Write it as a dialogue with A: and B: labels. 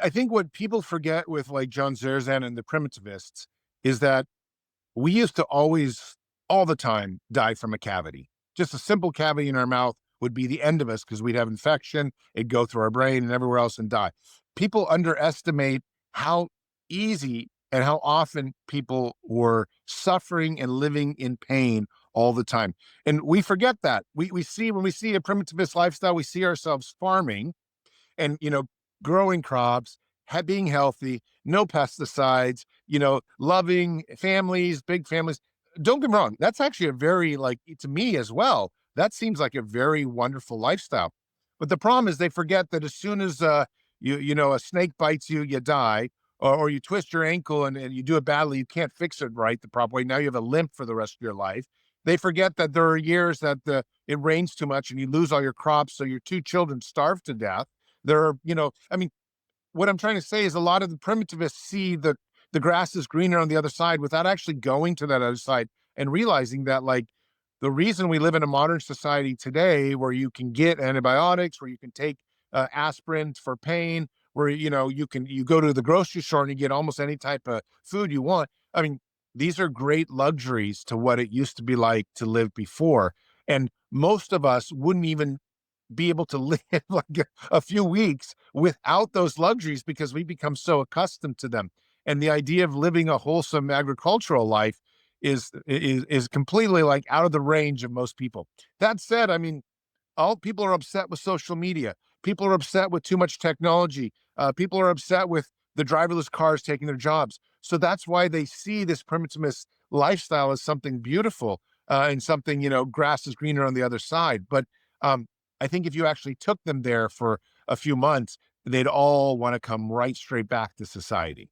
A: I think what people forget with like John Zerzan and the primitivists is that we used to always, all the time, die from a cavity. Just a simple cavity in our mouth would be the end of us because we'd have infection, it'd go through our brain and everywhere else and die. People underestimate how easy and how often people were suffering and living in pain all the time. And we forget that. We see when we see a primitivist lifestyle, we see ourselves farming and growing crops, being healthy, no pesticides, loving families, big families. Don't get me wrong, that's actually a very, like, to me as well, that seems like a very wonderful lifestyle. But the problem is they forget that as soon as a snake bites you, you die, or you twist your ankle and you do it badly, you can't fix it right the proper way. Now you have a limp for the rest of your life. They forget that there are years that it rains too much and you lose all your crops, so your two children starve to death. There are, I mean, what I'm trying to say is a lot of the primitivists see the grass is greener on the other side without actually going to that other side and realizing that, like, the reason we live in a modern society today where you can get antibiotics, where you can take aspirin for pain, where you go to the grocery store and you get almost any type of food you want. I mean, these are great luxuries to what it used to be like to live before. And most of us wouldn't even be able to live like a few weeks without those luxuries because we become so accustomed to them. And the idea of living a wholesome agricultural life is completely like out of the range of most people. That said, I mean, all people are upset with social media. People are upset with too much technology. People are upset with the driverless cars taking their jobs. So that's why they see this primitivist lifestyle as something beautiful and something, grass is greener on the other side. But um, I think if you actually took them there for a few months, they'd all want to come right straight back to society.